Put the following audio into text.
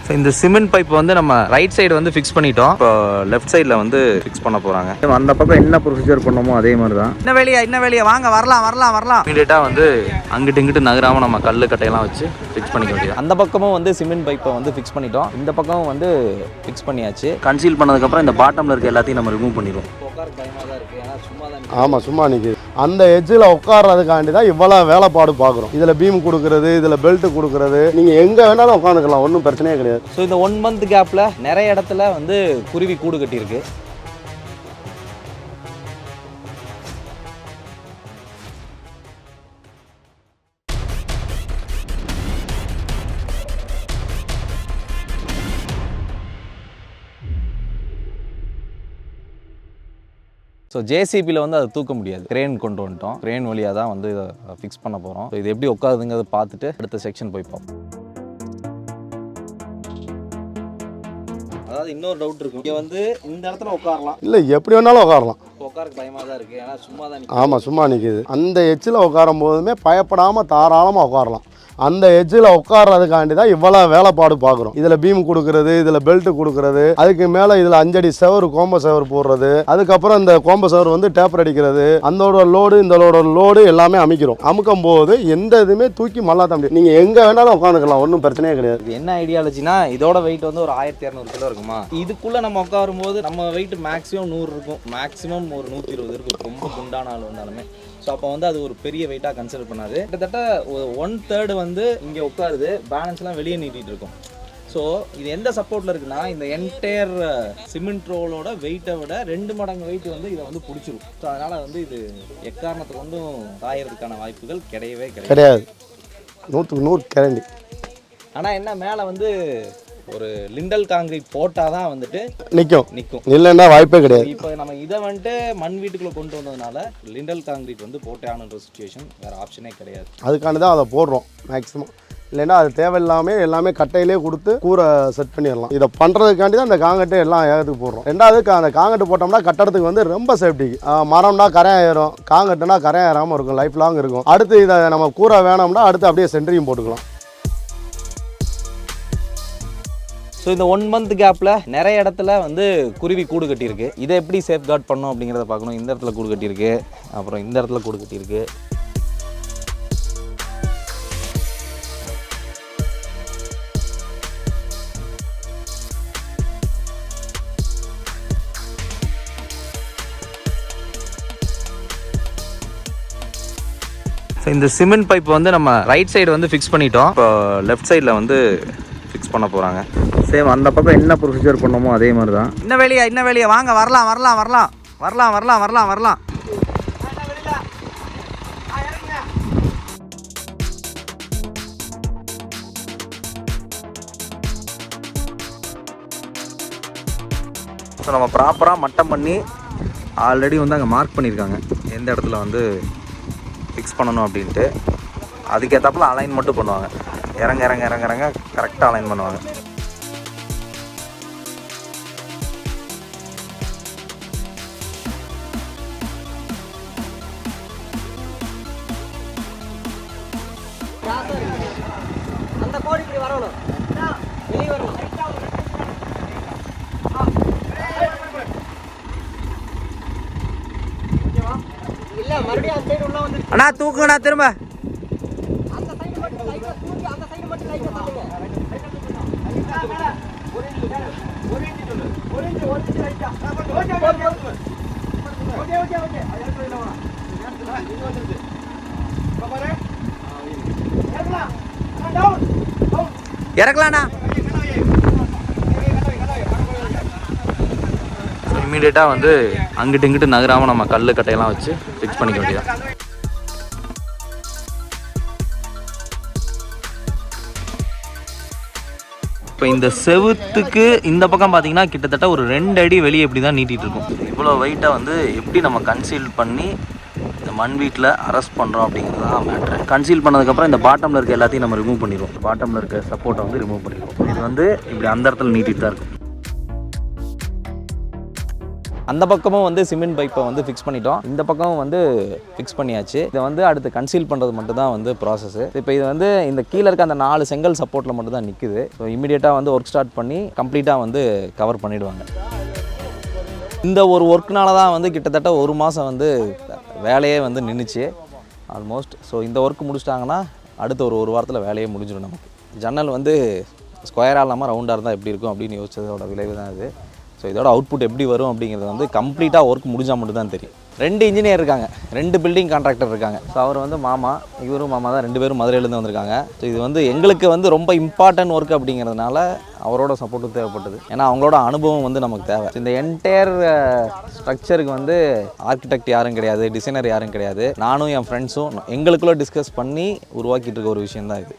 So இந்த cement pipe வந்து நம்ம ரைட் சைடு வந்து ஃபிக்ஸ் பண்ணிட்டோம். இப்போ லெஃப்ட் சைடில் வந்து ஃபிக்ஸ் பண்ண போகிறாங்க. அந்த பக்கம் என்ன ப்ரொசீஜர் பண்ணமோ அதே மாதிரி தான். என்ன வேலையா வாங்க வரலாம் இமீடியட்டாக வந்து அங்கிட்டு இங்கிட்டு நகராமல் நம்ம கல் கட்டையெல்லாம் வச்சு ஃபிக்ஸ் பண்ணிக்க வேண்டியது. அந்த பக்கமும் வந்து சிமெண்ட் பைப்பை வந்து ஃபிக்ஸ் பண்ணிட்டோம். இந்த பக்கமும் வந்து ஃபிக்ஸ் பண்ணியாச்சு. கன்சீல் பண்ணதுக்கப்புறம் இந்த பாட்டமில் இருக்க எல்லாத்தையும் நம்ம ரிமூவ் பண்ணிடுவோம். ஆமாம், சும்மா நிற்கிது. அந்த எட்ஜில் உட்கார்றதுக்காண்டி தான் இவ்வளோ வேலைப்பாடு பார்க்குறோம். இதில் பீம் கொடுக்குறது, இதில் பெல்ட் கொடுக்குறது, நீங்கள் எங்கே வேணாலும் உட்காந்துக்கலாம், ஒன்றும் பிரச்சனையே கிடையாது. ஸோ இந்த 1 மந்த் கேப்பில் நிறைய இடத்துல வந்து குருவி கூடு கட்டியிருக்கு. ஸோ ஜேசிபியில் வந்து அதை தூக்க முடியாது, கிரேன் கொண்டு வந்துட்டோம். கிரேன் வழியாக தான் வந்து இதை ஃபிக்ஸ் பண்ண போகிறோம். ஸோ இது எப்படி உட்காதுங்கிறத பார்த்துட்டு அடுத்த செக்ஷன் போய் பார்ப்போம். அதாவது இன்னொரு டவுட் இருக்கும், இங்கே வந்து இந்த இடத்துல உட்காரலாம், இல்லை எப்படி வேணாலும் உட்காரலாம். உட்காருக்கு பயமாக தான் இருக்குது, ஏன்னா சும்மா தான். ஆமாம், சும்மா நிற்கிது. அந்த எட்ஜில் உட்காரும் போதுமே பயப்படாமல் தாராளமாக உட்காரலாம். அந்த எட்ஜில் உட்கார்றதுக்காண்டி தான் இவ்வளோ வேலைப்பாடு பார்க்குறோம். இதில் பீம் கொடுக்குறது, இதில் பெல்ட் கொடுக்குறது, அதுக்கு மேலே இதில் 5 அடி செவர், கோம்ப செவர் போடுறது, அதுக்கப்புறம் இந்த கோம்ப செவர் வந்து டேப்பர் அடிக்கிறது, அந்தோட லோடு இந்த லோடு எல்லாமே அமைக்கிறோம். அமுக்கும் போது எந்த இதுவுமே தூக்கி மல்லாத்த முடியும். நீங்கள் எங்கே வேணாலும் உட்காந்துக்கலாம், ஒன்றும் பிரச்சனையே கிடையாது. இது என்ன ஐடியாலஜினா, இதோட வெயிட் வந்து ஒரு 1200 கிலோ இருக்குமா. இதுக்குள்ளே நம்ம உட்காரும் போது நம்ம வெயிட் மேக்ஸிமம் 100 இருக்கும், மேக்ஸிமம் ஒரு 120 இருக்கும், ரொம்ப குண்டான ஆள் வந்தாலுமே. ஸோ அப்போ வந்து அது ஒரு பெரிய வெயிட்டாக கன்சிடர் பண்ணாது. கிட்டத்தட்ட 1/3 வந்து இங்கே உட்காருது, பேலன்ஸ்லாம் வெளியே நீட்டிகிட்டு இருக்கும். ஸோ இது எந்த சப்போர்ட்டில் இருக்குன்னா, இந்த என்டையர் சிமெண்ட் ரோலோட வெயிட்டை விட 2 மடங்கு வெயிட் வந்து இதை வந்து பிடிச்சிரும். ஸோ அதனால் வந்து இது எக்காரணத்துக்கு வந்தும் காயறதுக்கான வாய்ப்புகள் கிடையவே கிடையாது. 100க்கு 100 கேரண்டி. ஆனால் என்ன, மேலே வந்து ஒரு லிண்டல் காங்கிரீட் போட்டால் தான் வந்துட்டு நிற்கும், இல்லைன்னா வாய்ப்பே கிடையாது. இப்போ நம்ம இதை வந்துட்டு மண் வீட்டுக்குள்ளே கொண்டு வந்ததுனால லிண்டல் காங்கிரீட் வந்து போட்டே ஆனுன்ற சுச்சுவேஷன், வேறு ஆப்ஷனே கிடையாது. அதுக்காண்டி தான் அதை போடுறோம் மேக்ஸிமம். இல்லைன்னா அது தேவையில்லாமல் எல்லாமே கட்டையிலே கொடுத்து கூரை செட் பண்ணிடலாம். இதை பண்ணுறதுக்காண்டி தான் அந்த காங்கட்டு எல்லாம் ஏகத்துக்கு போடுறோம். ரெண்டாவது அந்த காங்கட்டு போட்டோம்னா கட்டடத்துக்கு வந்து ரொம்ப சேஃப்டிக்கு. மரம்னா கரையம் ஏறும், காங்கட்டுனா கரையம் ஏறாமல் இருக்கும், லைஃப் லாங் இருக்கும். அடுத்து இதை நம்ம கூரை வேணும்னா அடுத்து அப்படியே சென்ட்ரியும் போட்டுக்கலாம். ஸோ இந்த 1 மந்த் கேப்பில் நிறைய இடத்துல வந்து குருவி கூடு கட்டியிருக்கு. இதை எப்படி சேஃப் கார்ட் பண்ணோம் அப்படிங்கிறத பார்க்கணும். இந்த இடத்துல கூடு கட்டியிருக்கு, அப்புறம் இந்த இடத்துல கூடு கட்டியிருக்கு. ஸோ இந்த சிமெண்ட் பைப் வந்து நம்ம ரைட் சைடு வந்து ஃபிக்ஸ் பண்ணிட்டோம். இப்போ லெஃப்ட் சைடில் வந்து ஃபிக்ஸ் பண்ண போகிறாங்க. சேம் அந்த பக்கம் என்ன ப்ரொசீஜர் பண்ணமோ அதே மாதிரி தான். என்ன வேலையா வாங்க வரலாம். ஸோ நம்ம ப்ராப்பராக மட்டம் பண்ணி ஆல்ரெடி வந்து அங்கே மார்க் பண்ணியிருக்காங்க எந்த இடத்துல வந்து ஃபிக்ஸ் பண்ணணும் அப்படின்ட்டு. அதுக்கேற்றாப்புல அலைன் மட்டும் பண்ணுவாங்க. இறங்க கரெக்டாக அலைன் பண்ணுவாங்க. அந்த கோடி இப்படி வரணும், வெளியே வரணும். இல்ல மறுபடியும் அந்த சைடு உள்ள வந்து அண்ணா தூக்குங்கண்ணா, திரும்ப அந்த சைடு மட்டும் லைட்டா தூக்கி, அந்த சைடு மட்டும் லைட்டா தள்ளுங்க. ஒரு இன்ச் லைட்டா. ஓகே. இறக்கலாண்ணா. இமீடியட்டாக வந்து அங்கிட்டு இங்கிட்டு நகராமல் நம்ம கல் கட்டையெல்லாம் வச்சு ஃபிக்ஸ் பண்ணிக்க வேண்டியதான். இப்போ இந்த செவுத்துக்கு இந்த பக்கம் பார்த்தீங்கன்னா கிட்டத்தட்ட ஒரு 2 அடி வெளியே எப்படி தான் நீட்டிகிட்டு இருக்கும். இவ்வளோ வெயிட்டை வந்து எப்படி நம்ம கன்சீல் பண்ணி இந்த மண் வீட்டில் அரெஸ்ட் பண்ணுறோம் அப்படிங்கிறது தான் மேட்ரு. கன்சீல் பண்ணதுக்கப்புறம் இந்த பாட்டமில் இருக்க எல்லாத்தையும் நம்ம ரிமூவ் பண்ணிடுவோம். பாட்டமில் இருக்க சப்போர்ட்டை வந்து ரிமூவ் பண்ணிடுவோம். இது வந்து இப்படி அந்த இடத்துல நீட்டிட்டு தான் இருக்கும். அந்த பக்கமும் வந்து சிமெண்ட் பைப்பை வந்து ஃபிக்ஸ் பண்ணிட்டோம், இந்த பக்கமும் வந்து ஃபிக்ஸ் பண்ணியாச்சு. இதை வந்து அடுத்து கன்சீல் பண்ணுறது மட்டும் தான் வந்து ப்ராசஸ். இப்போ இது வந்து இந்த கீழே இருக்க அந்த 4 செங்கல் சப்போர்ட்டில் மட்டும் தான் நிற்குது. ஸோ இமீடியட்டாக வந்து ஒர்க் ஸ்டார்ட் பண்ணி கம்ப்ளீட்டாக வந்து கவர் பண்ணிவிடுவாங்க. இந்த ஒரு ஒர்க்குனால தான் வந்து கிட்டத்தட்ட 1 மாதம் வந்து வேலையே வந்து நின்றுச்சு ஆல்மோஸ்ட். ஸோ இந்த ஒர்க் முடிச்சிட்டாங்கன்னா அடுத்த ஒரு வாரத்தில் வேலையே முடிஞ்சிடும் நமக்கு. ஜன்னல் வந்து ஸ்கொயராக இல்லாமல் ரவுண்டாக இருந்தால் எப்படி இருக்கும் அப்படின்னு யோசிச்சதோட விளைவு தான் இது. ஸோ இதோட அவுட்புட் எப்படி வரும் அப்படிங்கிறது வந்து கம்ப்ளீட்டாக ஒர்க் முடிஞ்சால் மட்டும் தான் தெரியும். 2 இன்ஜினியர் இருக்காங்க, 2 பில்டிங் கான்ட்ராக்டர் இருக்காங்க. ஸோ அவர் வந்து மாமா, இவரும் மாமா தான், 2 பேரும் மதுரையிலேருந்து வந்திருக்காங்க. ஸோ இது வந்து எங்களுக்கு வந்து ரொம்ப இம்பார்ட்டன்ட் ஒர்க் அப்படிங்கிறதுனால அவரோட சப்போர்ட்டும் தேவைப்பட்டது. ஏன்னா அவங்களோட அனுபவம் வந்து நமக்கு தேவை. இந்த என்டையர் ஸ்ட்ரக்சருக்கு வந்து ஆர்கிடெக்ட் யாரும் கிடையாது, டிசைனர் யாரும் கிடையாது. நானும் என் ஃப்ரெண்ட்ஸும் எங்களுக்குள்ளே டிஸ்கஸ் பண்ணி உருவாக்கிட்டு இருக்க ஒரு விஷயம் தான் இது.